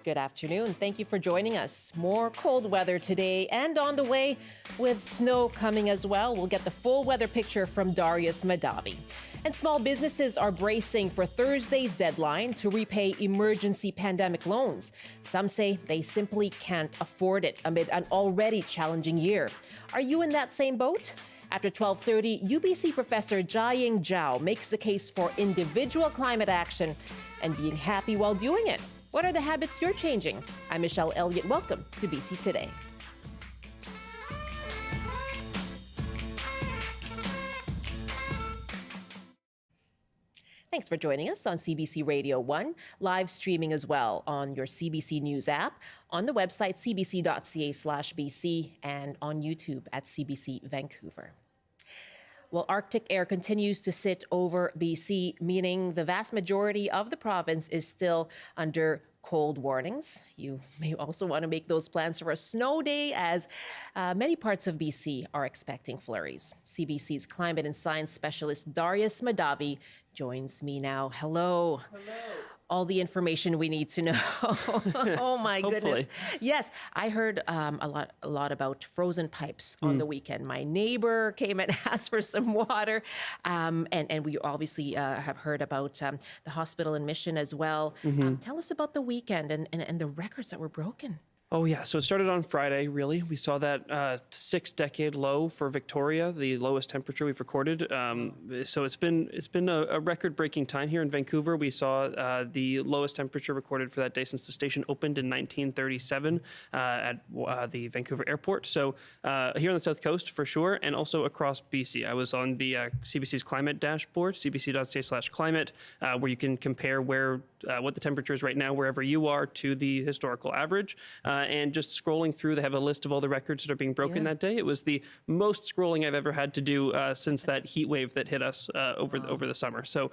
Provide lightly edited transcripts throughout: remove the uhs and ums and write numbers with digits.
Good afternoon. Thank you for joining us. More cold weather today and on the way with snow coming as well. We'll get the full weather picture from Darius Madavi. And small businesses are bracing for Thursday's deadline to repay emergency pandemic loans. Some say they simply can't afford it amid an already challenging year. Are you in that same boat? After 12:30, UBC professor Jiaying Zhao makes the case for individual climate action and being happy while doing it. What are the habits you're changing? I'm Michelle Eliot. Welcome to BC Today. Thanks for joining us on CBC Radio 1, live streaming as well on your CBC News app, on the website cbc.ca/BC, and on YouTube at CBC Vancouver. Well, Arctic air continues to sit over BC, meaning the vast majority of the province is still under cold warnings. You may also want to make those plans for a snow day, as many parts of BC are expecting flurries. CBC's climate and science specialist Darius Madavi joins me now. Hello. Hello. All the information we need to know. Oh my goodness. Yes, I heard a lot about frozen pipes on the weekend. My neighbor came and asked for some water. And we obviously have heard about the hospital in Mission as well. Tell us about the weekend and the records that were broken. Oh, yeah. So it started on Friday, really. We saw that 6-decade low for Victoria, the lowest temperature we've recorded. So it's been a record-breaking time here in Vancouver. We saw the lowest temperature recorded for that day since the station opened in 1937 at the Vancouver airport. So here on the South Coast, for sure, and also across BC. I was on the CBC's climate dashboard, cbc.ca/climate, where you can compare what the temperature is right now, wherever you are, to the historical average. And just scrolling through, they have a list of all the records that are being broken that day. It was the most scrolling I've ever had to do since that heat wave that hit us over the summer. So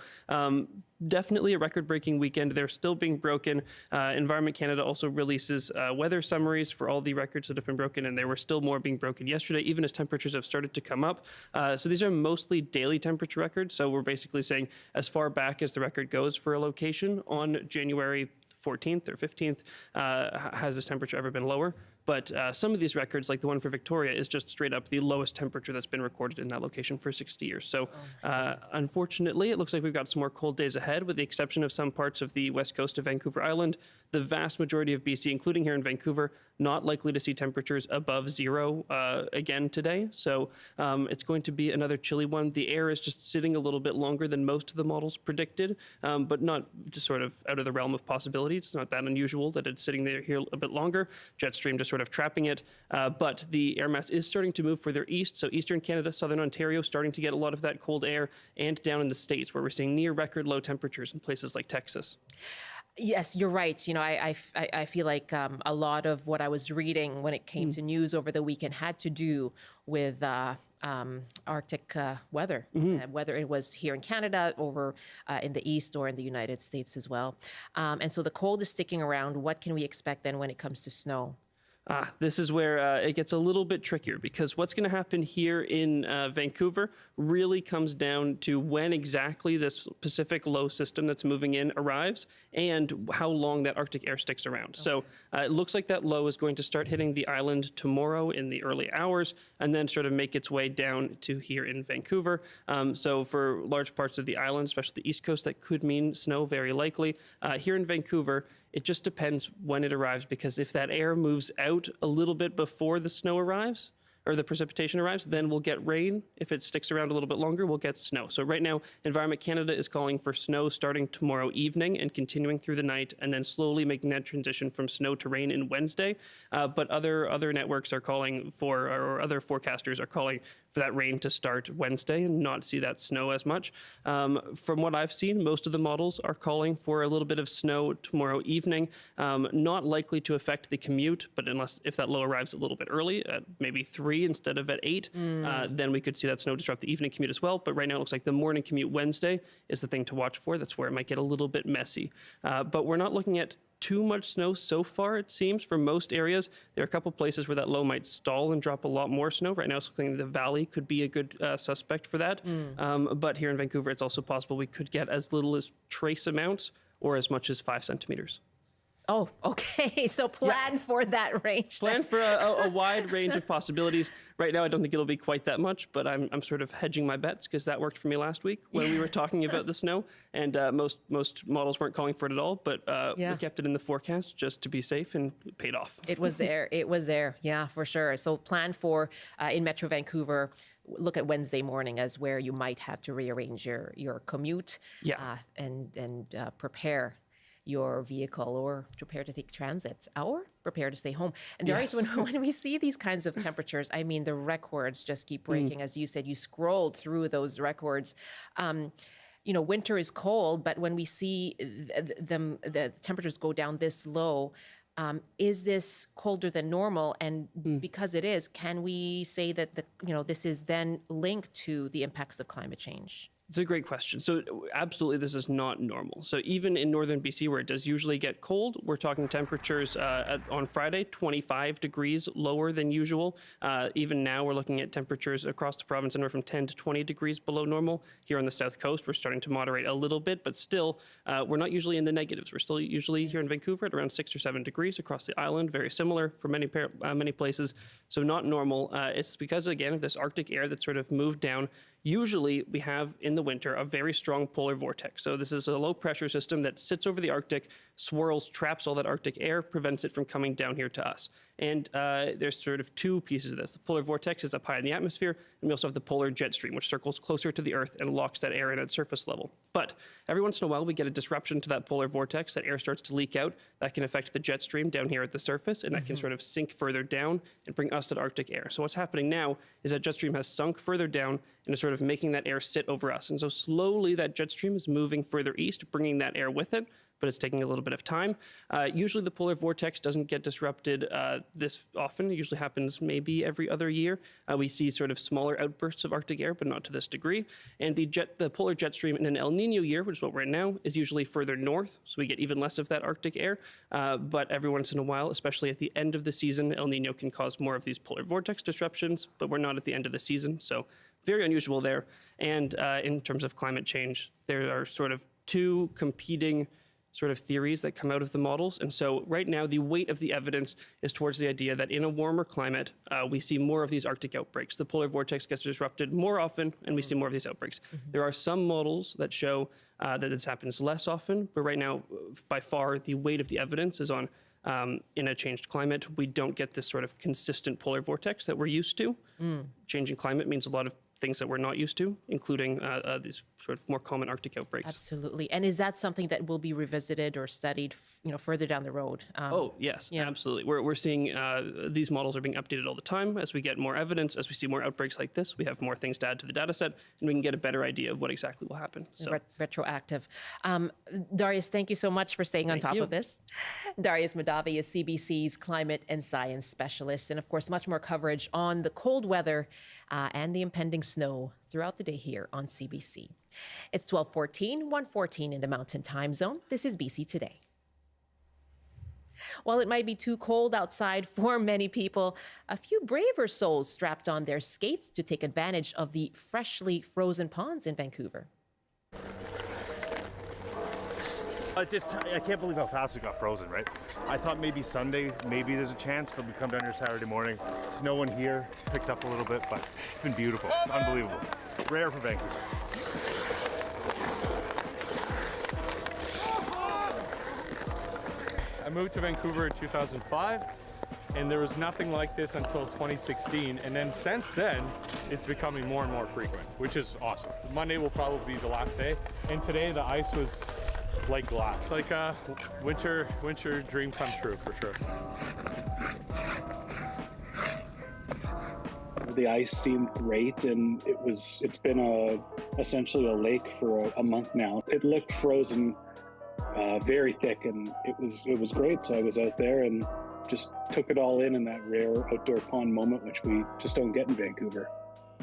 definitely a record-breaking weekend. They're still being broken. Environment Canada also releases weather summaries for all the records that have been broken, and there were still more being broken yesterday, even as temperatures have started to come up. So these are mostly daily temperature records. So we're basically saying as far back as the record goes for a location on January 14th or 15th, has this temperature ever been lower? But some of these records, like the one for Victoria, is just straight up the lowest temperature that's been recorded in that location for 60 years. So unfortunately, it looks like we've got some more cold days ahead, with the exception of some parts of the west coast of Vancouver Island. The vast majority of BC, including here in Vancouver, not likely to see temperatures above zero again today. So it's going to be another chilly one. The air is just sitting a little bit longer than most of the models predicted, but not just sort of out of the realm of possibility. It's not that unusual that it's sitting there here a bit longer. Jet stream just sort of trapping it. But the air mass is starting to move further east. So eastern Canada, southern Ontario, starting to get a lot of that cold air, and down in the States, where we're seeing near record low temperatures in places like Texas. Yes, you're right. You know, I feel like a lot of what I was reading when it came to news over the weekend had to do with Arctic weather, whether it was here in Canada, over in the East, or in the United States as well. And so the cold is sticking around. What can we expect then when it comes to snow? This is where it gets a little bit trickier, because what's going to happen here in Vancouver really comes down to when exactly this Pacific low system that's moving in arrives and how long that Arctic air sticks around. Okay. So it looks like that low is going to start hitting the island tomorrow in the early hours, and then sort of make its way down to here in Vancouver. So for large parts of the island, especially the East Coast, that could mean snow, very likely. Here in Vancouver, it just depends when it arrives, because if that air moves out a little bit before the snow arrives, or the precipitation arrives, then we'll get rain. If it sticks around a little bit longer, we'll get snow. So right now, Environment Canada is calling for snow starting tomorrow evening and continuing through the night, and then slowly making that transition from snow to rain in Wednesday. But other networks are calling for, or other forecasters are calling for that rain to start Wednesday and not see that snow as much. From what I've seen, most of the models are calling for a little bit of snow tomorrow evening. Not likely to affect the commute, but if that low arrives a little bit early, at maybe 3 instead of at 8, then we could see that snow disrupt the evening commute as well. But right now it looks like the morning commute Wednesday is the thing to watch for. That's where it might get a little bit messy. But we're not looking at too much snow so far, it seems, for most areas. There are a couple places where that low might stall and drop a lot more snow. Right now, it's looking the valley could be a good suspect for that. But here in Vancouver, it's also possible we could get as little as trace amounts or as much as 5 centimeters. Oh, okay. So plan for that range. Plan for a wide range of possibilities. Right now, I don't think it'll be quite that much, but I'm sort of hedging my bets because that worked for me last week when we were talking about the snow, and most models weren't calling for it at all, but we kept it in the forecast just to be safe, and it paid off. It was there. It was there. Yeah, for sure. So plan for in Metro Vancouver. Look at Wednesday morning as where you might have to rearrange your commute. And prepare your vehicle, or prepare to take transit, or prepare to stay home. And Darius, when we see these kinds of temperatures, I mean, the records just keep breaking. As you said, you scrolled through those records. Winter is cold, but when we see the temperatures go down this low, is this colder than normal? And because it is, can we say that this is then linked to the impacts of climate change? It's a great question. So absolutely, this is not normal. So even in northern BC, where it does usually get cold, we're talking temperatures on Friday, 25 degrees lower than usual. Even now, we're looking at temperatures across the province anywhere from 10 to 20 degrees below normal. Here on the south coast, we're starting to moderate a little bit, but still, we're not usually in the negatives. We're still usually here in Vancouver at around 6 or 7 degrees across the island, very similar for many places. So not normal. It's because, again, of this Arctic air that sort of moved down. Usually, we have in the winter a very strong polar vortex. So this is a low pressure system that sits over the Arctic, swirls, traps all that Arctic air, prevents it from coming down here to us. And there's sort of two pieces of this. The polar vortex is up high in the atmosphere, and we also have the polar jet stream, which circles closer to the Earth and locks that air in at surface level. But every once in a while, we get a disruption to that polar vortex. That air starts to leak out. That can affect the jet stream down here at the surface, and that can sort of sink further down and bring us that Arctic air. So what's happening now is that jet stream has sunk further down and is sort of making that air sit over us. And so slowly that jet stream is moving further east, bringing that air with it, but it's taking a little bit of time. Usually the polar vortex doesn't get disrupted this often. It usually happens maybe every other year. We see sort of smaller outbursts of Arctic air, but not to this degree. And the polar jet stream in an El Nino year, which is what we're in now, is usually further north, so we get even less of that Arctic air. But every once in a while, especially at the end of the season, El Nino can cause more of these polar vortex disruptions, but we're not at the end of the season, so very unusual there. And in terms of climate change, there are sort of two competing sort of theories that come out of the models. And so right now, the weight of the evidence is towards the idea that in a warmer climate, we see more of these Arctic outbreaks. The polar vortex gets disrupted more often, and we see more of these outbreaks. There are some models that show that this happens less often, but right now, by far, the weight of the evidence is on in a changed climate. We don't get this sort of consistent polar vortex that we're used to. Changing climate means a lot of things that we're not used to, including these sort of more common Arctic outbreaks. Absolutely. And is that something that will be revisited or studied, further down the road? Oh, yes, absolutely. We're seeing these models are being updated all the time as we get more evidence, as we see more outbreaks like this. We have more things to add to the data set, and we can get a better idea of what exactly will happen. So. Retroactive. Darius, thank you so much for staying on top of this. Darius Madavi is CBC's climate and science specialist, and of course, much more coverage on the cold weather and the impending snow throughout the day here on CBC. It's 12:14, 1:14 in the Mountain Time Zone. This is BC Today. While it might be too cold outside for many people, a few braver souls strapped on their skates to take advantage of the freshly frozen ponds in Vancouver. I can't believe how fast it got frozen, right? I thought maybe Sunday, maybe there's a chance, but we come down here Saturday morning. There's no one here, picked up a little bit, but it's been beautiful. It's unbelievable. Rare for Vancouver. I moved to Vancouver in 2005, and there was nothing like this until 2016. And then since then, it's becoming more and more frequent, which is awesome. Monday will probably be the last day. And today the ice was like glass, like a winter dream come true for sure. The ice seemed great, and it's been essentially a lake for a month now. It looked frozen, very thick, and it was great. So I was out there and just took it all in that rare outdoor pond moment, which we just don't get in Vancouver.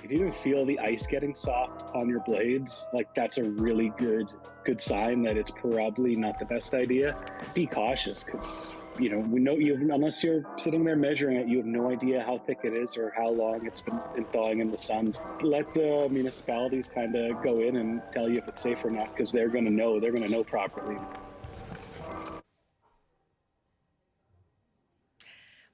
If you don't feel the ice getting soft on your blades, like that's a really good sign that it's probably not the best idea. Be cautious, because we know unless you're sitting there measuring it, you have no idea how thick it is or how long it's been thawing in the sun. Let the municipalities kind of go in and tell you if it's safe or not, because they're going to know properly.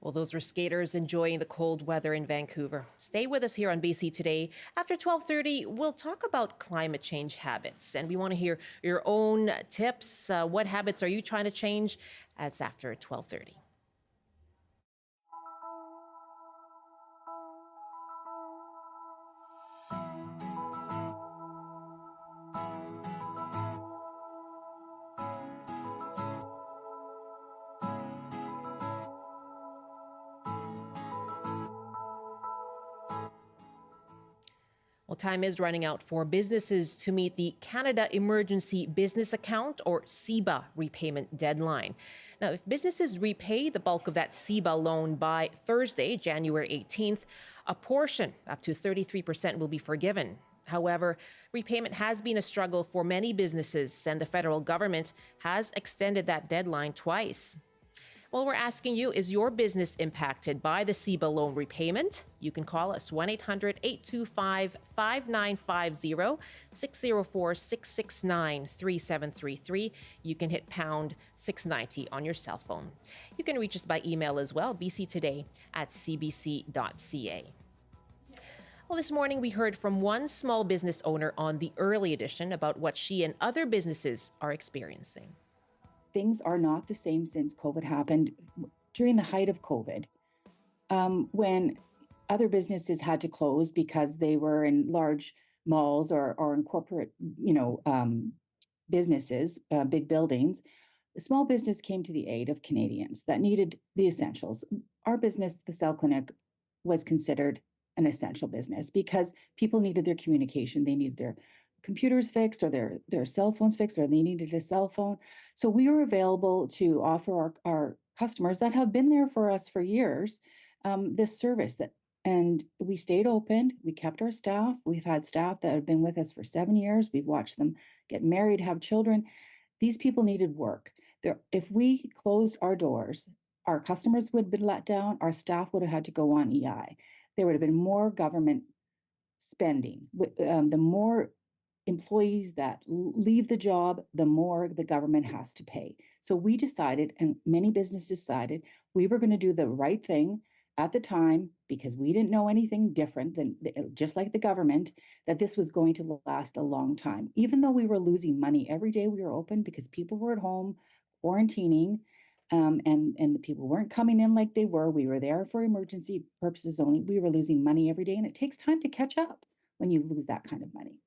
Well, those were skaters enjoying the cold weather in Vancouver. Stay with us here on BC Today. After 12:30, we'll talk about climate change habits, and we want to hear your own tips. What habits are you trying to change? That's after 12:30. Well, time is running out for businesses to meet the Canada Emergency Business Account, or CEBA, repayment deadline. Now, if businesses repay the bulk of that CEBA loan by Thursday, January 18th, a portion, up to 33%, will be forgiven. However, repayment has been a struggle for many businesses, and the federal government has extended that deadline twice. Well, we're asking you, is your business impacted by the CEBA loan repayment? You can call us 1-800-825-5950, 604-669-3733. You can hit pound 690 on your cell phone. You can reach us by email as well, bctoday@cbc.ca. Well, this morning we heard from one small business owner on the early edition about what she and other businesses are experiencing. Things are not the same since COVID happened. During the height of COVID, when other businesses had to close because they were in large malls or in corporate, businesses, big buildings, the small business came to the aid of Canadians that needed the essentials. Our business, the Cell Clinic, was considered an essential business because people needed their communication. They needed their computers fixed, or their cell phones fixed, or they needed a cell phone. So we were available to offer our customers that have been there for us for years, this service. And we stayed open. We kept our staff. We've had staff that have been with us for 7 years. We've watched them get married, have children. These people needed work. If we closed our doors, our customers would have been let down. Our staff would have had to go on EI. There would have been more government spending. The more employees that leave the job, the more the government has to pay. So we decided, and many businesses decided, we were going to do the right thing at the time, because we didn't know anything different than, just like the government, that this was going to last a long time. Even though we were losing money every day we were open because people were at home quarantining, and the people weren't coming in like they were. We were there for emergency purposes only. We were losing money every day, and it takes time to catch up when you lose that kind of money.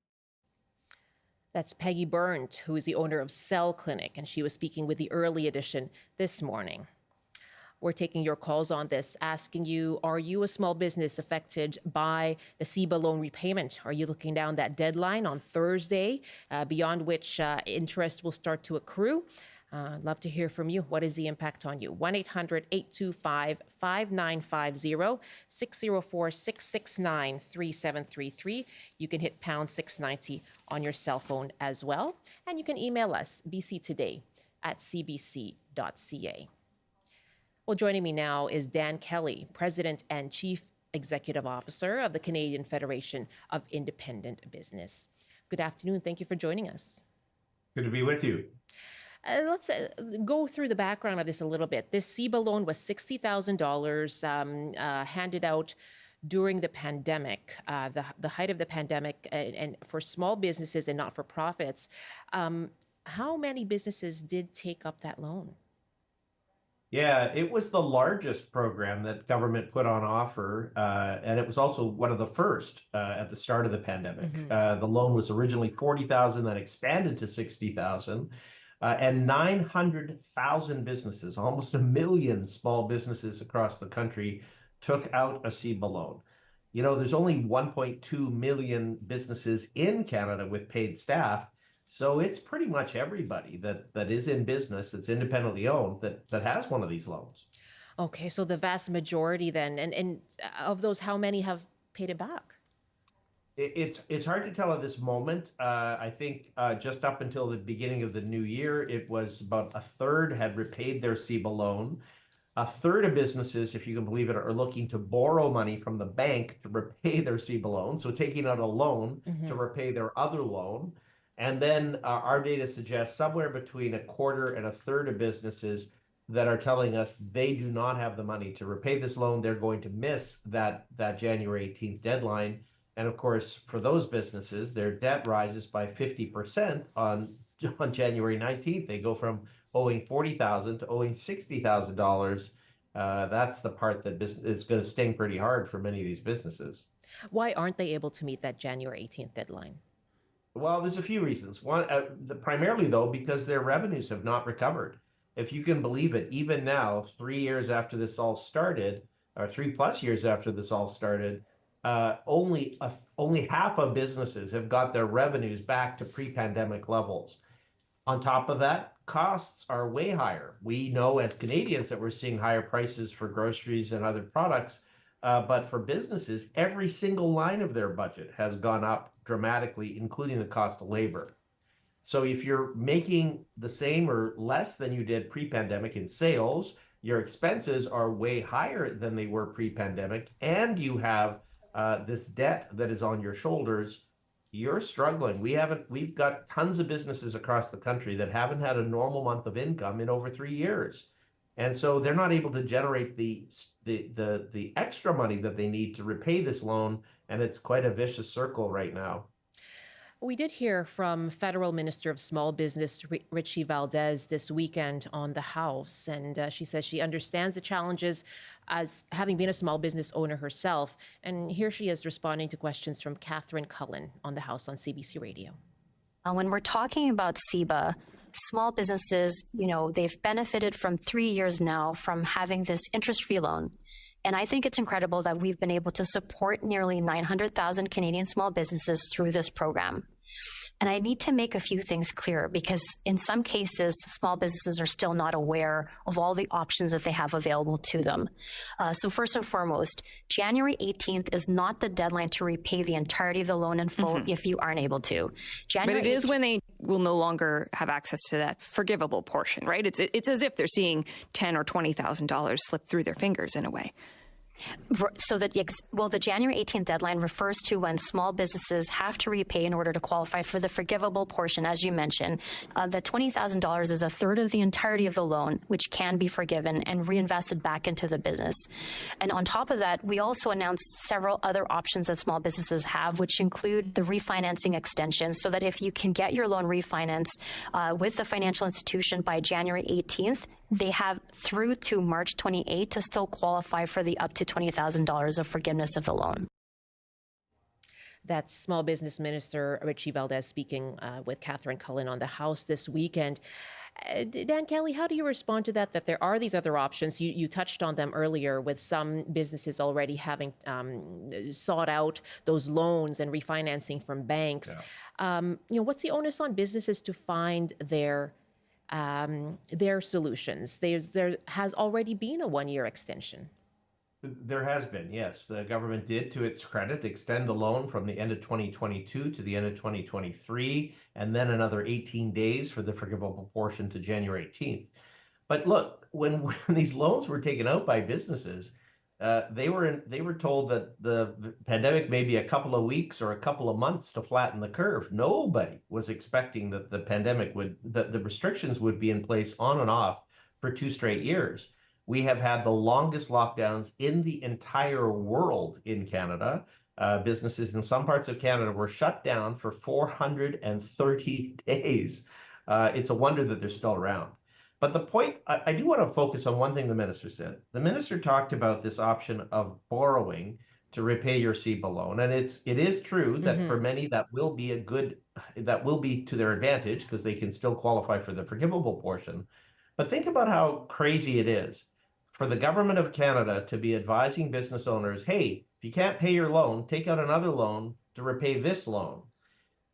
That's Peggy Burnt, who is the owner of Cell Clinic, and she was speaking with the early edition this morning. We're taking your calls on this, asking you, are you a small business affected by the CEBA loan repayment? Are you looking down that deadline on Thursday, beyond which interest will start to accrue? I'd love to hear from you. What is the impact on you? 1-800-825-5950, 604-669-3733. You can hit pound 690 on your cell phone as well. And you can email us, bctoday@cbc.ca. Well, joining me now is Dan Kelly, President and Chief Executive Officer of the Canadian Federation of Independent Business. Good afternoon. Thank you for joining us. Good to be with you. Let's go through the background of this a little bit. This CEBA loan was $60,000 handed out during the pandemic, the height of the pandemic, and for small businesses and not-for-profits. How many businesses did take up that loan? Yeah, it was the largest program that government put on offer, and it was also one of the first at the start of the pandemic. Mm-hmm. The loan was originally $40,000, then expanded to $60,000. And 900,000 businesses, almost 1 million small businesses across the country, took out a CEBA loan. You know, there's only 1.2 million businesses in Canada with paid staff, so it's pretty much everybody that is in business, that's independently owned, that has one of these loans. Okay, so the vast majority then, and of those, how many have paid it back? It's hard to tell at this moment. I think just up until the beginning of the new year, it was about a third had repaid their CEBA loan. A third of businesses, if you can believe it, are looking to borrow money from the bank to repay their CEBA loan. So taking out a loan to repay their other loan. And then our data suggests somewhere between a quarter and a third of businesses that are telling us they do not have the money to repay this loan. They're going to miss that January 18th deadline. And of course, for those businesses, their debt rises by 50% on January 19th. They go from owing $40,000 to owing $60,000. That's the part that is going to sting pretty hard for many of these businesses. Why aren't they able to meet that January 18th deadline? Well, there's a few reasons. One, primarily though, because their revenues have not recovered. If you can believe it, even now, 3 years after this all started, or 3+ years after this all started, only half of businesses have got their revenues back to pre-pandemic levels. On top of that, costs are way higher. We know as Canadians that we're seeing higher prices for groceries and other products, but for businesses, every single line of their budget has gone up dramatically, including the cost of labor. So if you're making the same or less than you did pre-pandemic in sales, your expenses are way higher than they were pre-pandemic, and you have this debt that is on your shoulders, you're struggling. We've got tons of businesses across the country that haven't had a normal month of income in over 3 years. And so they're not able to generate the extra money that they need to repay this loan, and it's quite a vicious circle right now. We did hear from Federal Minister of Small Business, Richie Valdez, this weekend on the House. And she says she understands the challenges as having been a small business owner herself. And here she is responding to questions from Catherine Cullen on the House on CBC Radio. When we're talking about CEBA, small businesses, they've benefited from 3 years now from having this interest-free loan. And I think it's incredible that we've been able to support nearly 900,000 Canadian small businesses through this program. And I need to make a few things clear because in some cases, small businesses are still not aware of all the options that they have available to them. So first and foremost, January 18th is not the deadline to repay the entirety of the loan in full if you aren't able to. But it is when they will no longer have access to that forgivable portion, right? It's as if they're seeing $10,000 or $20,000 slip through their fingers in a way. So the January 18th deadline refers to when small businesses have to repay in order to qualify for the forgivable portion, as you mentioned. The $20,000 is a third of the entirety of the loan, which can be forgiven and reinvested back into the business. And on top of that, we also announced several other options that small businesses have, which include the refinancing extension, so that if you can get your loan refinanced with the financial institution by January 18th, they have through to March 28 to still qualify for the up to $20,000 of forgiveness of the loan. That's Small Business Minister Richie Valdez speaking with Catherine Cullen on the House this weekend. Dan Kelly, how do you respond to that there are these other options? You touched on them earlier with some businesses already having sought out those loans and refinancing from banks. Yeah. What's the onus on businesses to find their solutions? There has already been a 1-year extension. There has been, yes. The government did, to its credit, extend the loan from the end of 2022 to the end of 2023, and then another 18 days for the forgivable portion to January 18th. But look, when these loans were taken out by businesses, they were told that the pandemic may be a couple of weeks or a couple of months to flatten the curve. Nobody was expecting that the restrictions would be in place on and off for 2 straight years. We have had the longest lockdowns in the entire world in Canada. Businesses in some parts of Canada were shut down for 430 days. It's a wonder that they're still around. But the point, I do want to focus on one thing the minister said. The minister talked about this option of borrowing to repay your CEBA loan. And it is true that for many that will be to their advantage because they can still qualify for the forgivable portion. But think about how crazy it is for the government of Canada to be advising business owners, hey, if you can't pay your loan, take out another loan to repay this loan.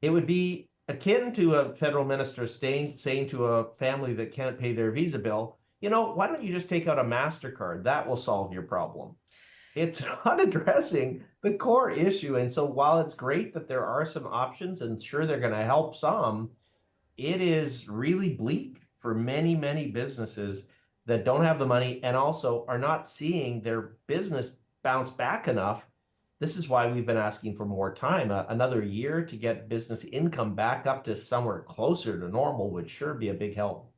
It would be akin to a federal minister saying to a family that can't pay their Visa bill, why don't you just take out a MasterCard? That will solve your problem. It's not addressing the core issue. And so while it's great that there are some options, and sure they're going to help some, it is really bleak for many, many businesses that don't have the money and also are not seeing their business bounce back enough. This is why we've been asking for more time. Another year to get business income back up to somewhere closer to normal would sure be a big help.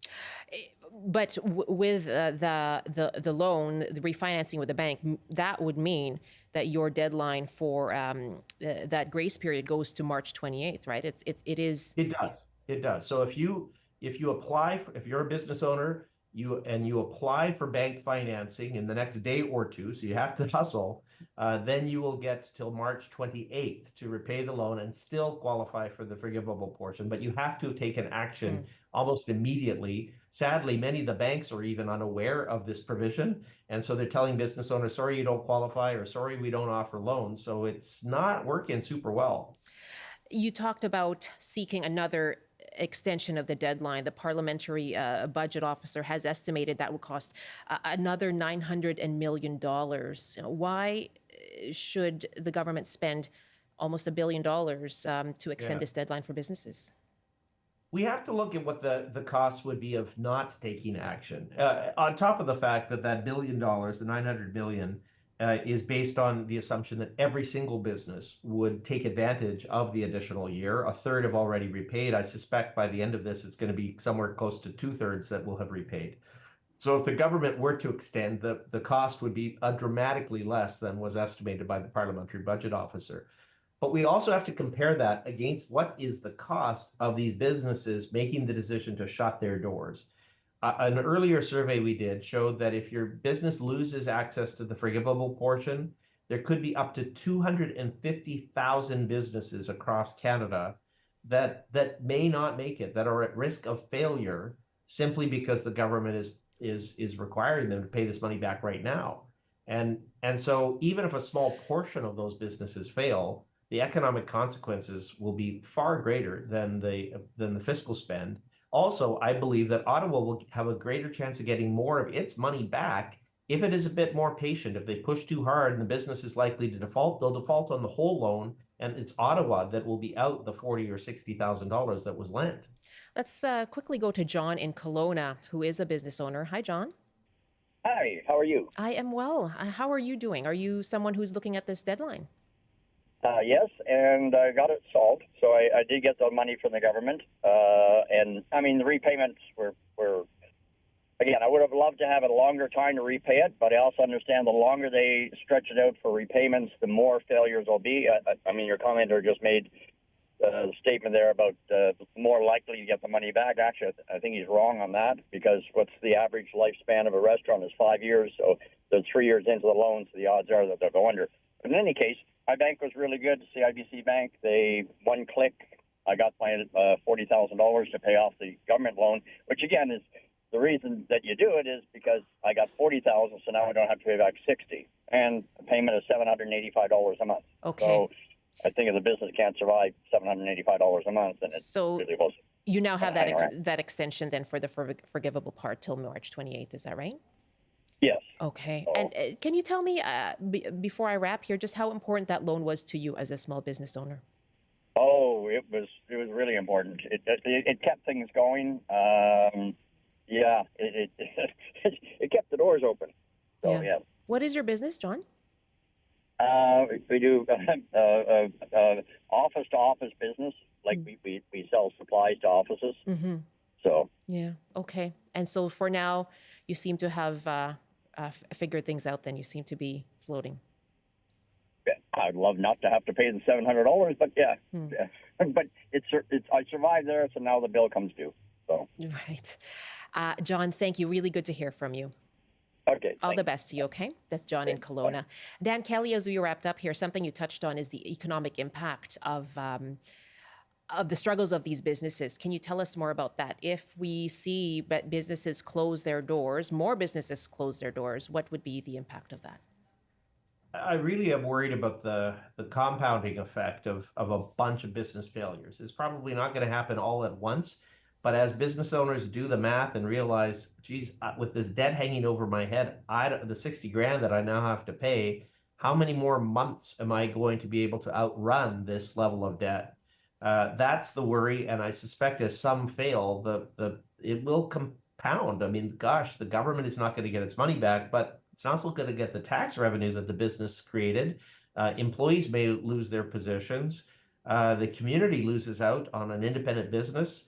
But with the loan, the refinancing with the bank, that would mean that your deadline for that grace period goes to March 28th, right? It is. It does. It does. So if you apply for, if you're a business owner, you apply for bank financing in the next day or two, so you have to hustle, then you will get till March 28th to repay the loan and still qualify for the forgivable portion. But you have to take an action almost immediately. Sadly, many of the banks are even unaware of this provision. And so they're telling business owners, sorry, you don't qualify, or sorry, we don't offer loans. So it's not working super well. You talked about seeking another extension of the deadline. The parliamentary budget officer has estimated that would cost another $900 million. Why should the government spend almost $1 billion to extend this deadline for businesses? We have to look at what the cost would be of not taking action. On top of the fact that $1 billion, the $900 million, is based on the assumption that every single business would take advantage of the additional year. A third have already repaid. I suspect by the end of this, it's going to be somewhere close to 2/3 that will have repaid. So if the government were to extend, the cost would be dramatically less than was estimated by the parliamentary budget officer. But we also have to compare that against what is the cost of these businesses making the decision to shut their doors. An earlier survey we did showed that if your business loses access to the forgivable portion, there could be up to 250,000 businesses across Canada that may not make it, that are at risk of failure simply because the government is requiring them to pay this money back right now. And so even if a small portion of those businesses fail, the economic consequences will be far greater than the fiscal spend. Also, I believe that Ottawa will have a greater chance of getting more of its money back if it is a bit more patient. If they push too hard and the business is likely to default, they'll default on the whole loan, and it's Ottawa that will be out the $40,000 or $60,000 that was lent. Let's quickly go to John in Kelowna, who is a business owner. Hi, John. Hi, how are you? I am well. How are you doing? Are you someone who's looking at this deadline? Yes, and I got it solved. So I did get the money from the government. And, I mean, the repayments were, again, I would have loved to have a longer time to repay it, but I also understand the longer they stretch it out for repayments, the more failures will be. I mean, your commenter just made the statement there about more likely to get the money back. Actually, I think he's wrong on that, because what's the average lifespan of a restaurant is 5 years. So they're 3 years into the loan, so the odds are that they'll go under. But in any case, my bank was really good, CIBC Bank. They, one click, I got my $40,000 to pay off the government loan, which again is the reason that you do it is because I got $40,000, so now I don't have to pay back $60,000, and the payment is $785 a month. Okay. So I think if the business can't survive $785 a month, then it's really close. You now have that extension then for the forgivable part till March 28th. Is that right? Yes. Okay. And can you tell me, before I wrap here, just how important that loan was to you as a small business owner? Oh, it was really important. It kept things going. Yeah, it kept the doors open. So, yeah. What is your business, John? We do office-to-office business. Like we sell supplies to offices. Mm-hmm. So. Yeah. Okay. And so for now, you seem to have figured things out. Then you seem to be floating. Yeah, I'd love not to have to pay the $700, but yeah. But it's I survived there, so now the bill comes due. So. Right. John, thank you. Really good to hear from you. Okay. All the best to you, okay? That's John in Kelowna. Dan Kelly, as we wrapped up here, something you touched on is the economic impact of the struggles of these businesses. Can you tell us more about that? If we see businesses close their doors, more businesses close their doors, what would be the impact of that? I really am worried about the compounding effect of a bunch of business failures. It's probably not going to happen all at once, but as business owners do the math and realize, geez, with this debt hanging over my head, the $60,000 that I now have to pay, how many more months am I going to be able to outrun this level of debt? That's the worry, and I suspect as some fail, it will compound. I mean, gosh, the government is not going to get its money back, but it's also going to get the tax revenue that the business created. Employees may lose their positions. The community loses out on an independent business.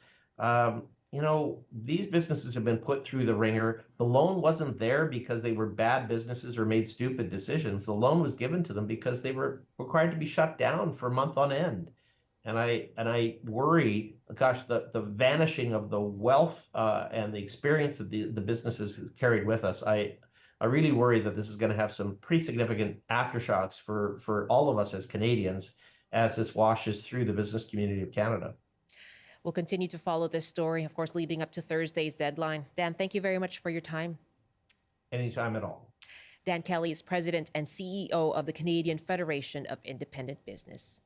these businesses have been put through the ringer. The loan wasn't there because they were bad businesses or made stupid decisions. The loan was given to them because they were required to be shut down for a month on end. And I worry, gosh, the vanishing of the wealth and the experience that the businesses carried with us. I really worry that this is going to have some pretty significant aftershocks for all of us as Canadians as this washes through the business community of Canada. We'll continue to follow this story, of course, leading up to Thursday's deadline. Dan, thank you very much for your time. Anytime at all. Dan Kelly is president and CEO of the Canadian Federation of Independent Business.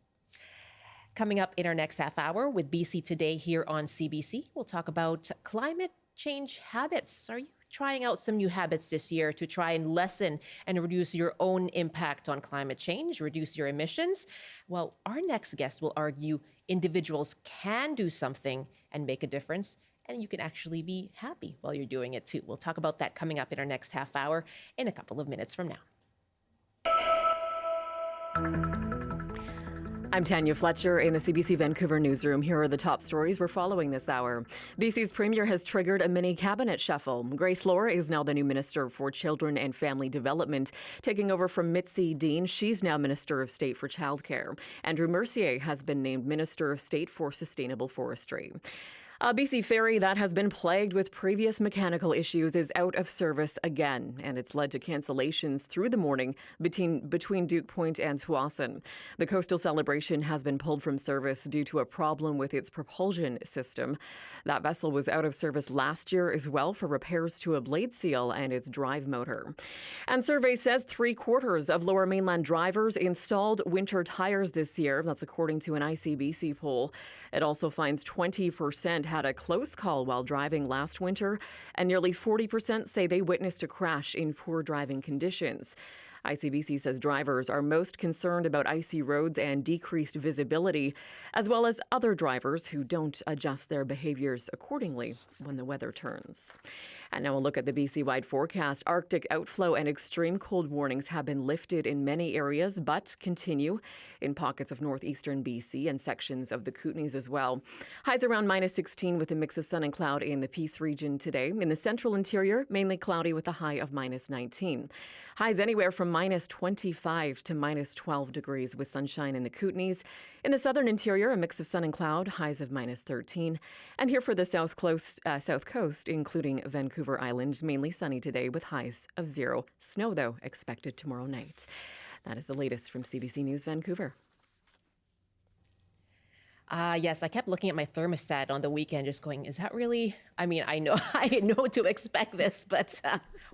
Coming up in our next half hour with BC Today here on CBC, we'll talk about climate change habits. Are you trying out some new habits this year to try and lessen and reduce your own impact on climate change, reduce your emissions? Well, our next guest will argue individuals can do something and make a difference, and you can actually be happy while you're doing it too. We'll talk about that coming up in our next half hour in a couple of minutes from now. I'm Tanya Fletcher in the CBC Vancouver newsroom. Here are the top stories we're following this hour. BC's Premier has triggered a mini cabinet shuffle. Grace Laura is now the new Minister for Children and Family Development, taking over from Mitzi Dean. She's now Minister of State for Childcare. Andrew Mercier has been named Minister of State for Sustainable Forestry. A BC ferry that has been plagued with previous mechanical issues is out of service again, and it's led to cancellations through the morning between Duke Point and Tsawwassen. The Coastal Celebration has been pulled from service due to a problem with its propulsion system. That vessel was out of service last year as well for repairs to a blade seal and its drive motor. And survey says 3/4 of Lower Mainland drivers installed winter tires this year. That's according to an ICBC poll. It also finds 20% had a close call while driving last winter, and nearly 40% say they witnessed a crash in poor driving conditions. ICBC says drivers are most concerned about icy roads and decreased visibility, as well as other drivers who don't adjust their behaviors accordingly when the weather turns. And now we'll look at the BC-wide forecast. Arctic outflow and extreme cold warnings have been lifted in many areas, but continue in pockets of northeastern BC and sections of the Kootenays as well. Highs around -16 with a mix of sun and cloud in the Peace region today. In the central interior, mainly cloudy with a high of -19. Highs anywhere from -25 to -12 degrees with sunshine in the Kootenays. In the southern interior, a mix of sun and cloud, highs of -13. And here for the south coast, including Vancouver Island, mainly sunny today with highs of 0. Snow, though, expected tomorrow night. That is the latest from CBC News Vancouver. Yes, I kept looking at my thermostat on the weekend, just going, is that really? I mean, I know I know to expect this, but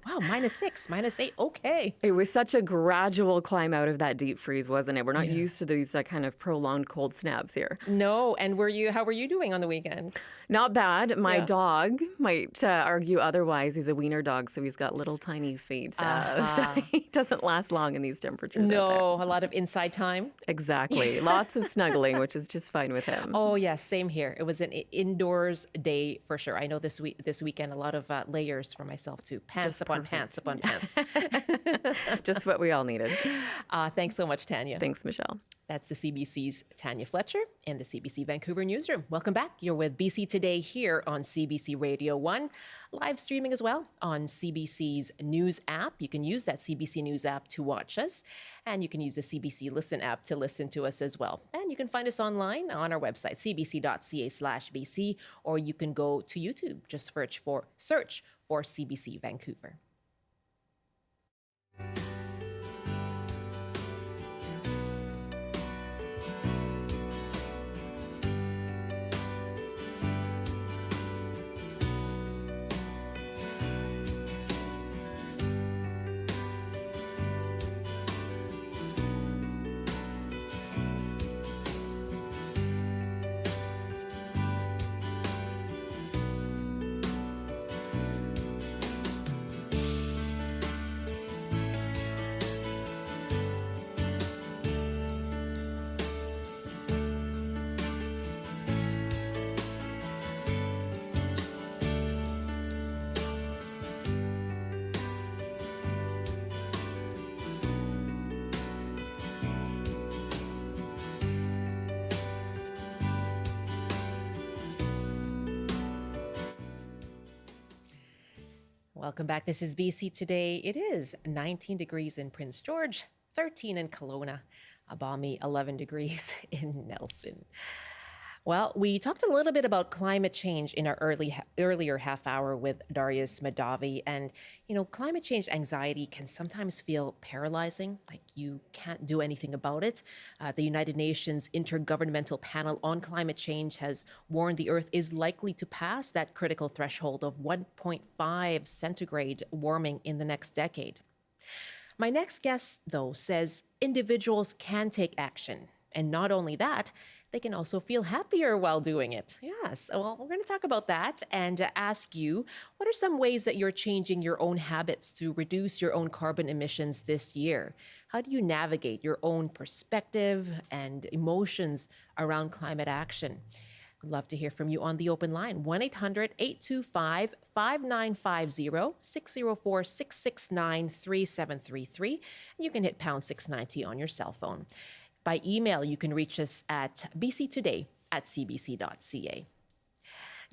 wow, -6, -8, okay. It was such a gradual climb out of that deep freeze, wasn't it? We're not used to these kind of prolonged cold snaps here. No, and how were you doing on the weekend? Not bad. My dog might argue otherwise. He's a wiener dog, so he's got little tiny feet. So he doesn't last long in these temperatures. No, a lot of inside time. Exactly. Lots of snuggling, which is just fine with him. Oh, yes, same here. It was an indoors day for sure. I know this weekend, a lot of layers for myself too. Pants upon pants upon pants. Just what we all needed. Thanks so much, Tanya. Thanks, Michelle. That's the CBC's Tanya Fletcher in the CBC Vancouver newsroom. Welcome back. You're with BC Today here on CBC Radio 1, live streaming as well on CBC's News app. You can use that CBC News app to watch us, and you can use the CBC Listen app to listen to us as well. And you can find us online on our website, cbc.ca/BC, or you can go to YouTube. Just search for CBC Vancouver. Welcome back. This is BC Today. It is 19 degrees in Prince George, 13 in Kelowna, a balmy 11 degrees in Nelson. Well, we talked a little bit about climate change in our earlier half hour with Darius Madavi. And, climate change anxiety can sometimes feel paralyzing, like you can't do anything about it. The United Nations Intergovernmental Panel on Climate Change has warned the Earth is likely to pass that critical threshold of 1.5 centigrade warming in the next decade. My next guest, though, says individuals can take action. And not only that, they can also feel happier while doing it. Yes, well, we're going to talk about that and ask you, what are some ways that you're changing your own habits to reduce your own carbon emissions this year? How do you navigate your own perspective and emotions around climate action? I'd love to hear from you on the open line, 1-800-825-5950, 604-669-3733. And you can hit pound 690 on your cell phone. By email, you can reach us at bctoday@cbc.ca.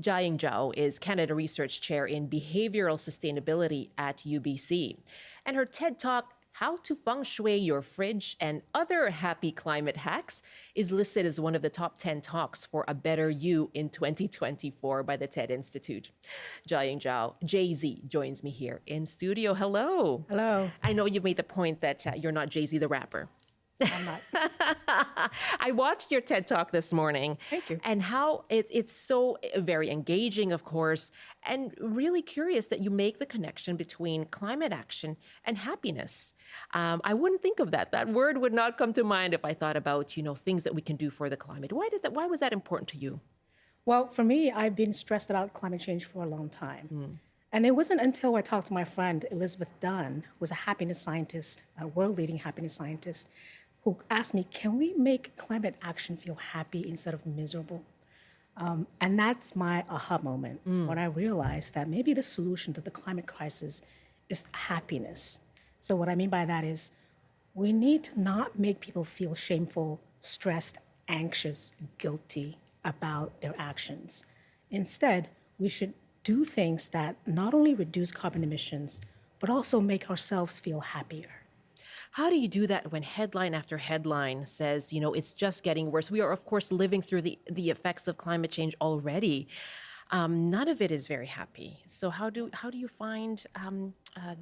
Jiaying Zhao is Canada Research Chair in Behavioral Sustainability at UBC. And her TED Talk, How to Feng Shui Your Fridge and Other Happy Climate Hacks, is listed as one of the top 10 talks for a better you in 2024 by the TED Institute. Jiaying Zhao, Jay-Z, joins me here in studio. Hello. Hello. I know you've made the point that you're not Jay-Z the rapper. I'm not. I watched your TED Talk this morning. Thank you. And how it's so very engaging, of course, and really curious that you make the connection between climate action and happiness. I wouldn't think of that. That word would not come to mind if I thought about, things that we can do for the climate. Why was that important to you? Well, for me, I've been stressed about climate change for a long time. And it wasn't until I talked to my friend Elizabeth Dunn, who was a happiness scientist, a world-leading happiness scientist, who asked me, can we make climate action feel happy instead of miserable? And that's my aha moment when I realized that maybe the solution to the climate crisis is happiness. So what I mean by that is we need to not make people feel shameful, stressed, anxious, guilty about their actions. Instead, we should do things that not only reduce carbon emissions, but also make ourselves feel happier. How do you do that when headline after headline says, it's just getting worse? We are, of course, living through the effects of climate change already. None of it is very happy. So how do you find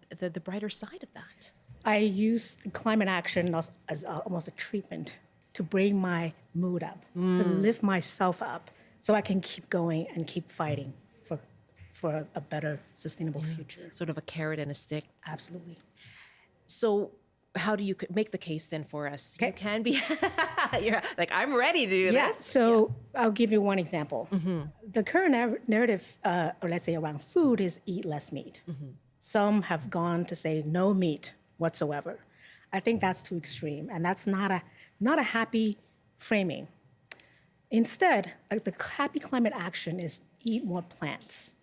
the brighter side of that? I use climate action as almost a treatment to bring my mood up, to lift myself up so I can keep going and keep fighting for a better, sustainable future. Sort of a carrot and a stick. Absolutely. So how do you make the case then for us? Okay. You can be, you're like, I'm ready to do Yeah, this. so I'll give you one example. The current narrative, or let's say around food, is eat less meat. Some have gone to say no meat whatsoever. I think that's too extreme, and that's not a happy framing. Instead, the happy climate action is eat more plants.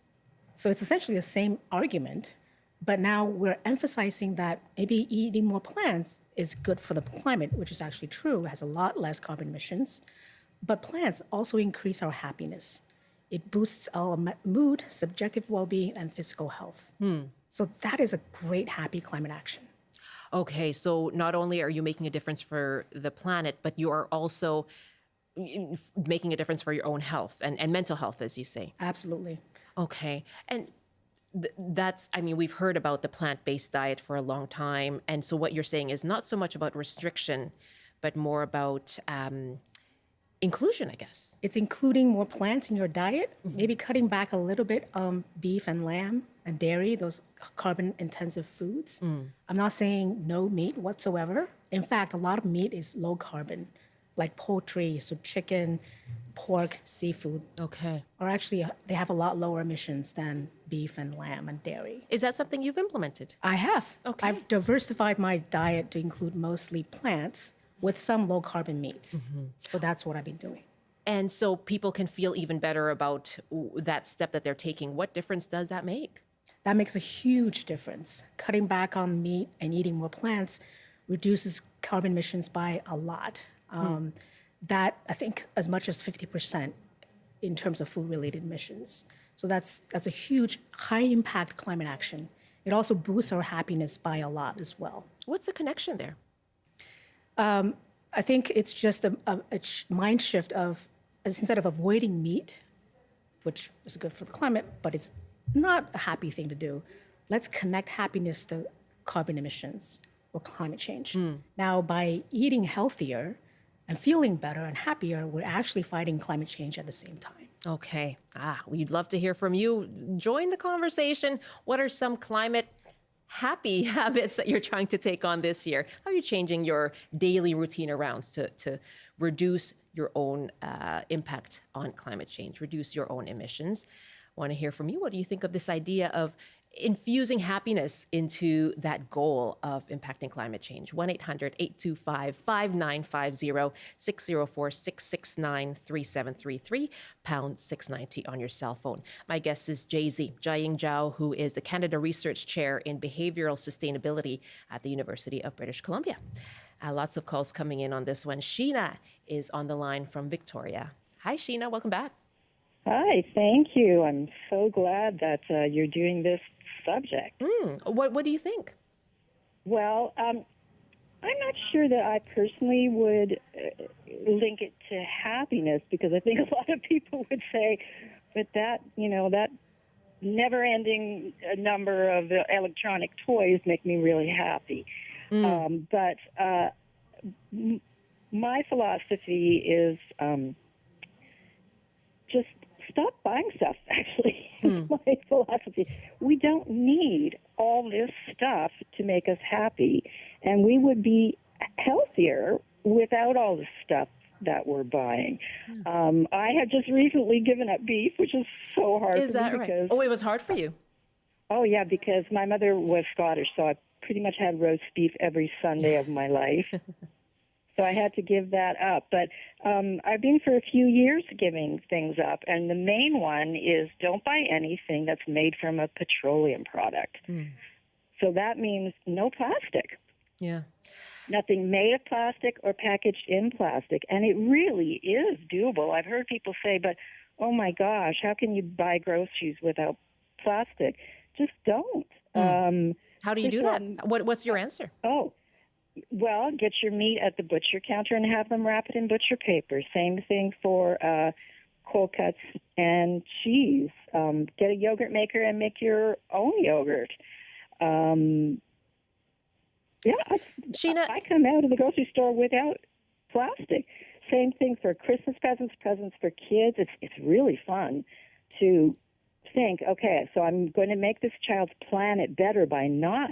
So it's essentially the same argument, but now we're emphasizing that maybe eating more plants is good for the climate, which is actually true. It has a lot less carbon emissions. But plants also increase our happiness. It boosts our mood, subjective well-being, and physical health. So that is a great happy climate action. Okay, so not only are you making a difference for the planet, but you are also making a difference for your own health and mental health, as you say. Absolutely. Okay, and we've heard about the plant-based diet for a long time. And so what you're saying is not so much about restriction, but more about inclusion, I guess. It's including more plants in your diet, maybe cutting back a little bit on beef and lamb and dairy, those carbon-intensive foods. I'm not saying no meat whatsoever. In fact, a lot of meat is low carbon, like poultry, so chicken, pork, seafood. Okay. Or actually, they have a lot lower emissions than beef and lamb and dairy. Is that something you've implemented? I have. Okay. I've diversified my diet to include mostly plants with some low carbon meats. So that's what I've been doing. And so people can feel even better about that step that they're taking. What difference does that make? That makes a huge difference. Cutting back on meat and eating more plants reduces carbon emissions by a lot. That, I think, as much as 50% in terms of food-related emissions. So that's a huge, high-impact climate action. it also boosts our happiness by a lot as well. What's the connection there? I think it's just a mind shift of, instead of avoiding meat, which is good for the climate, but it's not a happy thing to do, let's connect happiness to carbon emissions or climate change. Now, by eating healthier and feeling better and happier, we're actually fighting climate change at the same time. Okay. We'd love to hear from you. Join the conversation. What are some climate happy habits that you're trying to take on this year? How are you changing your daily routine around to reduce your own impact on climate change, reduce your own emissions? Want to hear from you. What do you think of this idea of infusing happiness into that goal of impacting climate change? 1-800-825-5950, 604-669-3733, pound 690 on your cell phone. My guest is Jiaying Zhao, who is the Canada Research Chair in Behavioral Sustainability at the University of British Columbia. Lots of calls coming in on this one. Sheena is on the line from Victoria. Hi, Sheena. Welcome back. Hi, thank you. I'm so glad that you're doing this subject. What do you think? Well, I'm not sure that I personally would link it to happiness, because I think a lot of people would say, but that never-ending number of electronic toys make me really happy. But my philosophy is just stop buying stuff, actually. My philosophy. We don't need all this stuff to make us happy, and we would be healthier without all the stuff that we're buying. I have just recently given up beef, which is so hard Is for that me right? because... Oh, it was hard for you? Oh, yeah, because my mother was Scottish, so I pretty much had roast beef every Sunday of my life. So I had to give that up. But I've been for a few years giving things up, and the main one is don't buy anything that's made from a petroleum product. So that means no plastic. Yeah. Nothing made of plastic or packaged in plastic. And it really is doable. I've heard people say, but, oh, my gosh, how can you buy groceries without plastic? Just don't. How do you do that? What's your answer? Oh, well, get your meat at the butcher counter and have them wrap it in butcher paper. Same thing for cold cuts and cheese. Get a yogurt maker and make your own yogurt. Sheena, I come out of the grocery store without plastic. Same thing for Christmas presents for kids. It's really fun to think, okay, so I'm going to make this child's planet better by not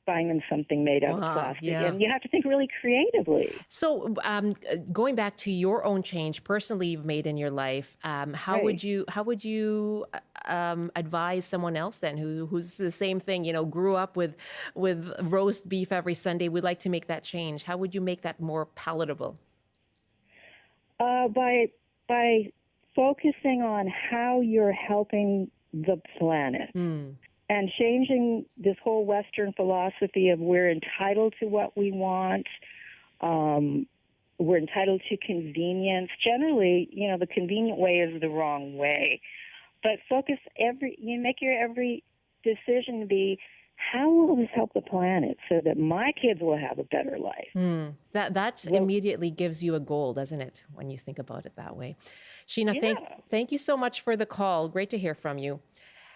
buying them something made out of plastic. Yeah. And you have to think really creatively. So going back to your own change personally you've made in your life, how would you advise someone else then who's the same thing, grew up with roast beef every Sunday, would like to make that change? How would you make that more palatable? By focusing on how you're helping the planet. And changing this whole Western philosophy of we're entitled to what we want, we're entitled to convenience. Generally, the convenient way is the wrong way. But make your every decision be, how will this help the planet so that my kids will have a better life? That immediately gives you a goal, doesn't it, when you think about it that way? Sheena, thank you so much for the call. Great to hear from you.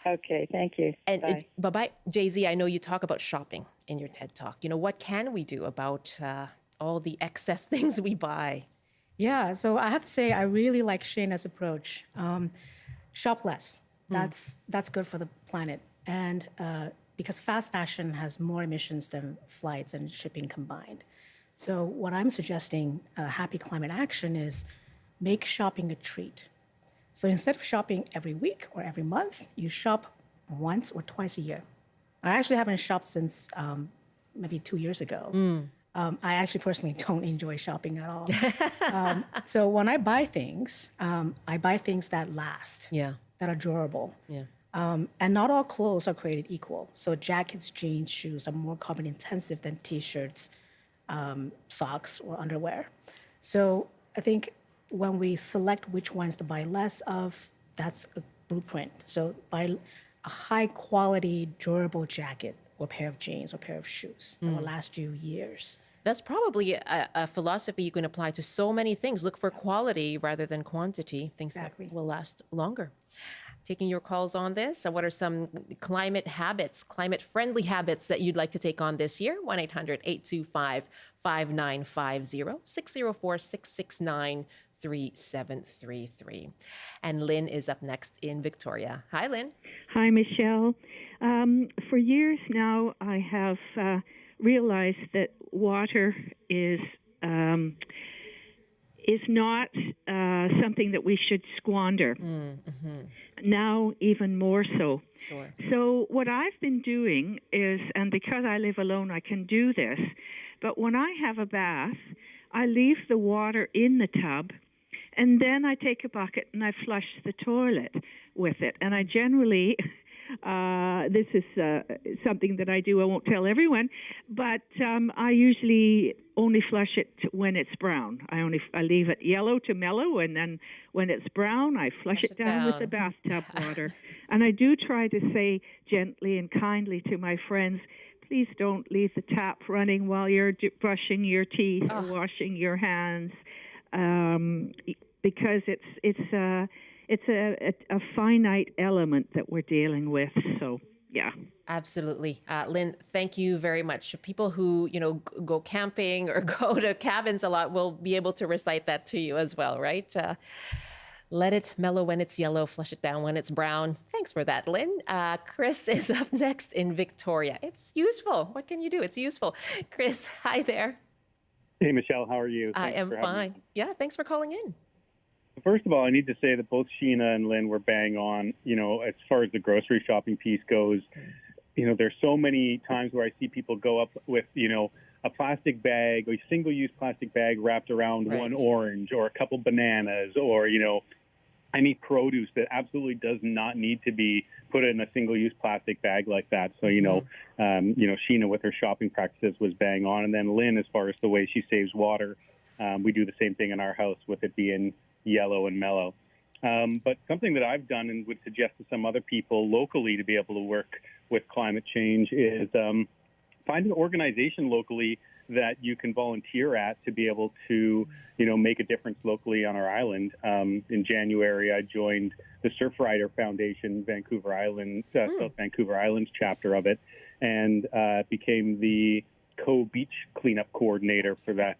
Okay, thank you. And bye-bye. Jay-Z, I know you talk about shopping in your TED Talk. What can we do about all the excess things we buy? Yeah, so I have to say I really like Shayna's approach. Shop less. That's good for the planet. And because fast fashion has more emissions than flights and shipping combined. So what I'm suggesting, Happy Climate Action, is make shopping a treat. So instead of shopping every week or every month, you shop once or twice a year. I actually haven't shopped since maybe 2 years ago. I actually personally don't enjoy shopping at all. So when I buy things that last, that are durable. And not all clothes are created equal. So jackets, jeans, shoes are more carbon intensive than T-shirts, socks, or underwear. So I think when we select which ones to buy less of, that's a blueprint. So a high quality, durable jacket or pair of jeans or pair of shoes that will last you years. That's probably a philosophy you can apply to so many things. Look for quality rather than quantity, things Exactly. that will last longer. Taking your calls on this. So what are some climate habits, climate-friendly habits that you'd like to take on this year? 1-800-825-5950, 604-669-3733. And Lynn is up next in Victoria. Hi, Lynn. Hi, Michelle. For years now, I have realized that water is not something that we should squander. Now, even more so. Sure. So what I've been doing is, and because I live alone, I can do this, but when I have a bath, I leave the water in the tub, and then I take a bucket and I flush the toilet with it. And I generally, this is something that I do, I won't tell everyone, but I usually only flush it when it's brown. I leave it yellow to mellow, and then when it's brown, I flush it down with the bathtub water. And I do try to say gently and kindly to my friends, please don't leave the tap running while you're brushing your teeth or washing your hands, because it's a finite element that we're dealing with. So, yeah. Absolutely. Lynn, thank you very much. People who, go camping or go to cabins a lot will be able to recite that to you as well, right? Let it mellow when it's yellow, flush it down when it's brown. Thanks for that, Lynn. Chris is up next in Victoria. It's useful. What can you do? It's useful. Chris, hi there. Hey, Michelle, how are you? I am fine. Yeah, thanks for calling in. First of all, I need to say that both Sheena and Lynn were bang on, as far as the grocery shopping piece goes. There's so many times where I see people go up with, a plastic bag, a single-use plastic bag wrapped around one orange or a couple bananas or, any produce that absolutely does not need to be put in a single-use plastic bag like that. So, Sheena with her shopping practices was bang on. And then Lynn, as far as the way she saves water, we do the same thing in our house with it being yellow and mellow. But something that I've done and would suggest to some other people locally to be able to work with climate change is find an organization locally that you can volunteer at to be able to, make a difference locally on our island. In January, I joined the Surfrider Foundation, Vancouver Island, South Vancouver Islands chapter of it, and became the co-beach cleanup coordinator for that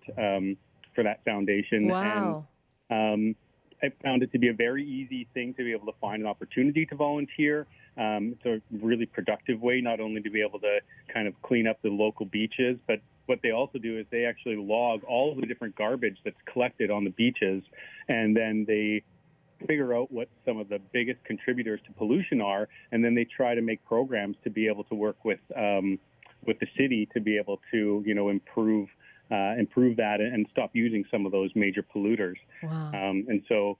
foundation. Wow. And I found it to be a very easy thing to be able to find an opportunity to volunteer. It's a really productive way, not only to be able to kind of clean up the local beaches, but what they also do is they actually log all of the different garbage that's collected on the beaches, and then they figure out what some of the biggest contributors to pollution are, and then they try to make programs to be able to work with the city to be able to, improve that and stop using some of those major polluters. Wow. And so,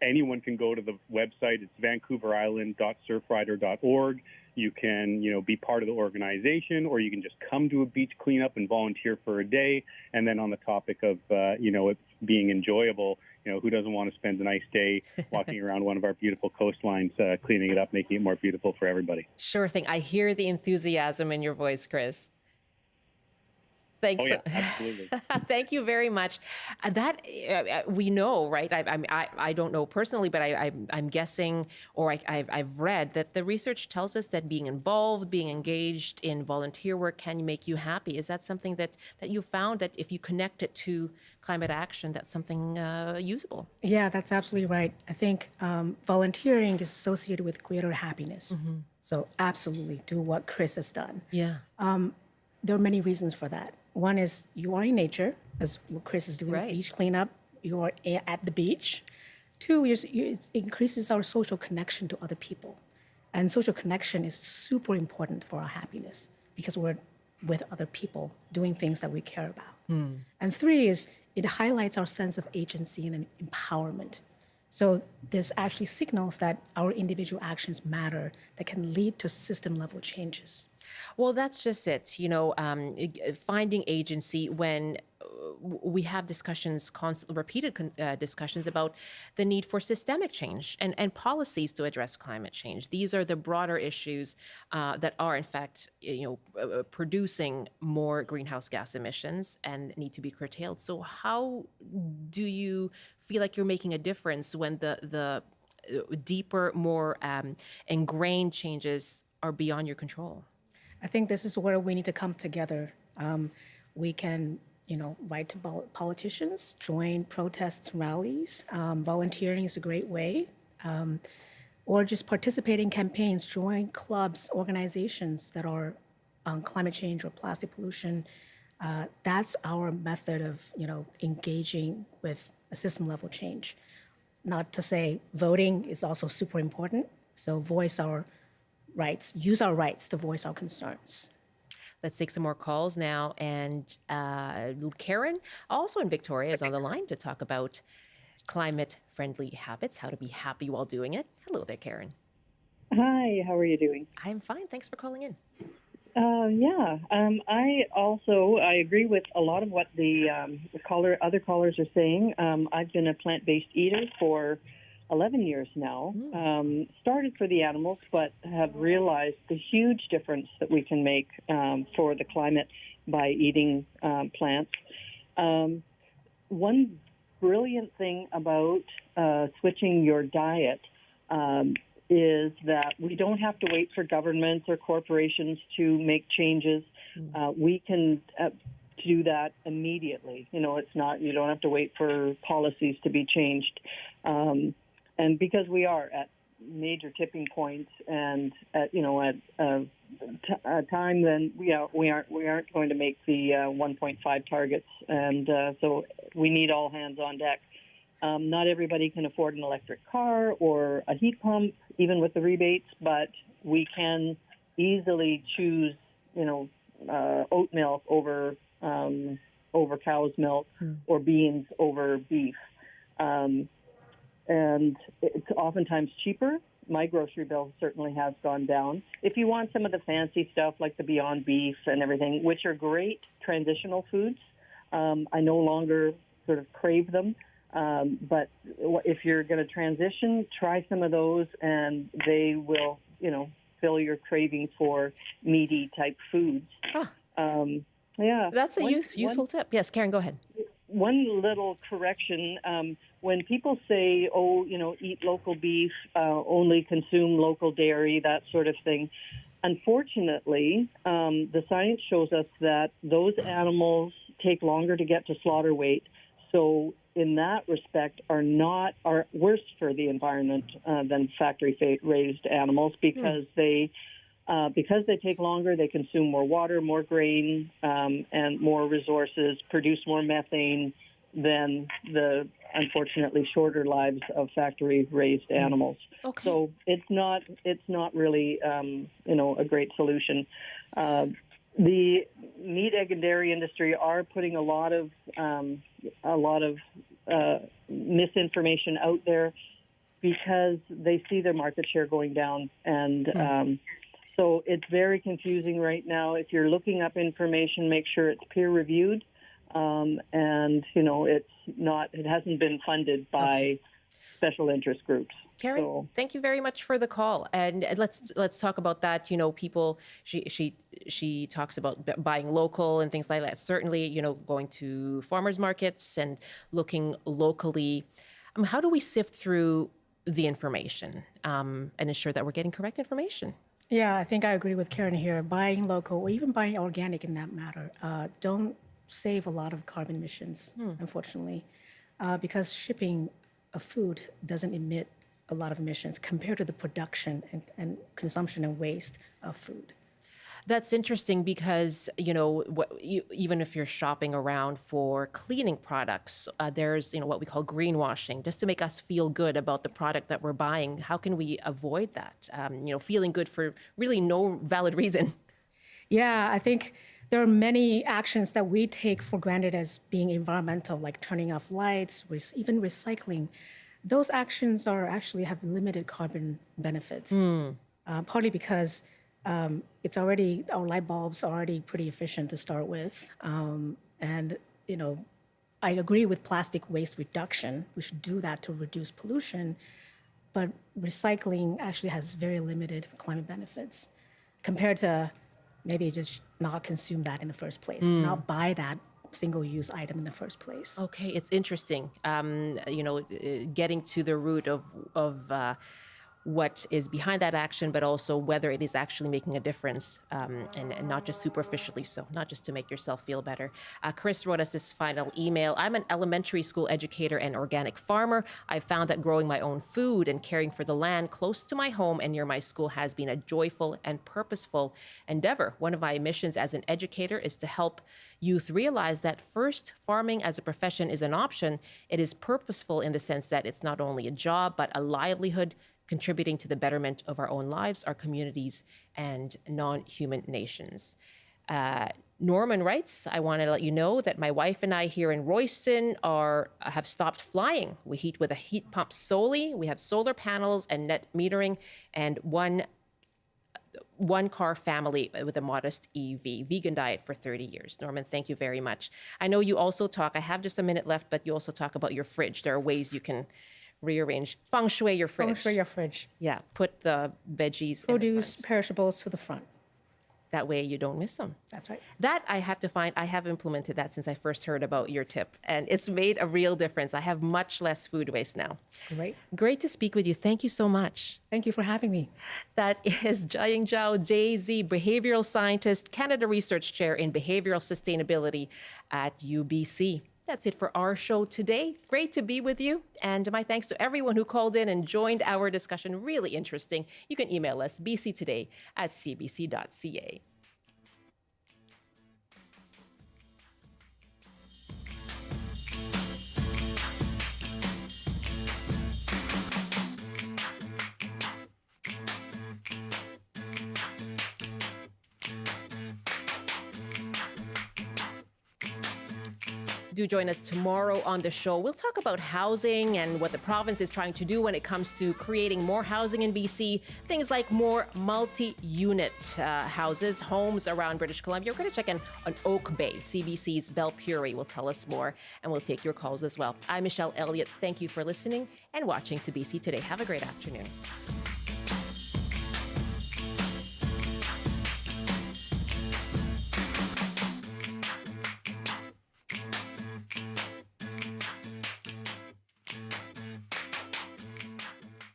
anyone can go to the website. It's vancouverisland.surfrider.org. You can, be part of the organization, or you can just come to a beach cleanup and volunteer for a day. And then on the topic of, it being enjoyable, who doesn't want to spend a nice day walking around one of our beautiful coastlines, cleaning it up, making it more beautiful for everybody. Sure thing. I hear the enthusiasm in your voice, Chris. Thanks. Oh, yeah, absolutely. Thank you very much. That we know, right? I don't know personally, but I'm guessing, or I've read that the research tells us that being involved, being engaged in volunteer work can make you happy. Is that something that you found, that if you connect it to climate action, that's something usable? Yeah, that's absolutely right. I think volunteering is associated with greater happiness. So absolutely do what Chris has done. Yeah. There are many reasons for that. One is you are in nature, as what Chris is doing, the beach cleanup. You are at the beach. Two, it increases our social connection to other people. And social connection is super important for our happiness because we're with other people doing things that we care about. And three is it highlights our sense of agency and empowerment. So this actually signals that our individual actions matter, that can lead to system-level changes. Well, that's just it. Finding agency when we have discussions, repeated discussions about the need for systemic change and policies to address climate change. These are the broader issues that are, in fact, producing more greenhouse gas emissions and need to be curtailed. So how do you feel like you're making a difference when the deeper, more ingrained changes are beyond your control? I think this is where we need to come together. We can, write to politicians, join protests, rallies. Volunteering is a great way. Or just participate in campaigns, join clubs, organizations that are on climate change or plastic pollution. That's our method of, engaging with a system level change. Not to say voting is also super important. So voice our rights, use our rights to voice our concerns. Let's take some more calls now. And Karen, also in Victoria, is on the line to talk about climate-friendly habits, how to be happy while doing it. Hello there, Karen. Hi, how are you doing? I'm fine. Thanks for calling in. I agree with a lot of what the other callers are saying. I've been a plant-based eater for 11 years now. Started for the animals, but have realized the huge difference that we can make for the climate by eating plants. One brilliant thing about switching your diet is that we don't have to wait for governments or corporations to make changes. We can do that immediately. It's not, you don't have to wait for policies to be changed. And because we are at major tipping points and at a time then we aren't going to make the 1.5 targets. And so we need all hands on deck. Not everybody can afford an electric car or a heat pump, even with the rebates, but we can easily choose, oat milk over cow's milk or beans over beef. And it's oftentimes cheaper. My grocery bill certainly has gone down. If you want some of the fancy stuff like the Beyond Beef and everything, which are great transitional foods, I no longer sort of crave them. But if you're going to transition, try some of those, and they will, fill your craving for meaty type foods. That's a useful tip. Yes, Karen, go ahead. One little correction. When people say, eat local beef, only consume local dairy, that sort of thing, unfortunately, the science shows us that those animals take longer to get to slaughter weight. So in that respect are worse for the environment than factory-raised animals because they take longer, they consume more water, more grain, and more resources, produce more methane than the unfortunately shorter lives of factory-raised animals. Okay. So it's not really a great solution. The meat, egg, and dairy industry are putting a lot of misinformation out there because they see their market share going down, and so it's very confusing right now. If you're looking up information, make sure it's peer reviewed, and it hasn't been funded by special interest groups. Karen, thank you very much for the call, and let's talk about that. People, she talks about buying local and things like that. Certainly, going to farmers markets and looking locally. How do we sift through the information and ensure that we're getting correct information? Yeah, I think I agree with Karen here. Buying local or even buying organic in that matter don't save a lot of carbon emissions, unfortunately, because shipping of food doesn't emit a lot of emissions compared to the production and consumption and waste of food. That's interesting because, even if you're shopping around for cleaning products, there's, what we call greenwashing, just to make us feel good about the product that we're buying. How can we avoid that? Feeling good for really no valid reason. Yeah, I think there are many actions that we take for granted as being environmental, like turning off lights, even recycling. Those actions have limited carbon benefits, partly because our light bulbs are already pretty efficient to start with. And, I agree with plastic waste reduction. We should do that to reduce pollution. But recycling actually has very limited climate benefits compared to maybe just not consume that in the first place, not buy that single-use item in the first place. Okay, it's interesting. Getting to the root of what is behind that action, but also whether it is actually making a difference, and not just superficially so, not just to make yourself feel better. Chris wrote us this final email. I'm an elementary school educator and organic farmer. I found that growing my own food and caring for the land close to my home and near my school has been a joyful and purposeful endeavor. One of my missions as an educator is to help youth realize that first, farming as a profession is an option. It is purposeful in the sense that it's not only a job, but a livelihood, contributing to the betterment of our own lives, our communities, and non-human nations. Norman writes, I want to let you know that my wife and I here in Royston have stopped flying. We heat with a heat pump solely. We have solar panels and net metering, and one car family with a modest EV, vegan diet for 30 years. Norman, thank you very much. I know you also talk, I have just a minute left, but you also talk about your fridge. There are ways you can rearrange, feng shui your fridge. Feng shui your fridge. Yeah, put the veggies Produce, perishables to the front. That way you don't miss them. That's right. That I have to find, I have implemented that since I first heard about your tip, and it's made a real difference. I have much less food waste now. Great. Great to speak with you. Thank you so much. Thank you for having me. That is Jiaying Zhao, JZ, behavioral scientist, Canada Research Chair in Behavioral Sustainability at UBC. That's it for our show today. Great to be with you. And my thanks to everyone who called in and joined our discussion. Really interesting. You can email us bctoday@cbc.ca. Do join us tomorrow on the show. We'll talk about housing and what the province is trying to do when it comes to creating more housing in BC. Things like more multi-unit houses, homes around British Columbia. We're going to check in on Oak Bay. CBC's Belpuri will tell us more, and we'll take your calls as well. I'm Michelle Eliot. Thank you for listening and watching to BC Today. Have a great afternoon.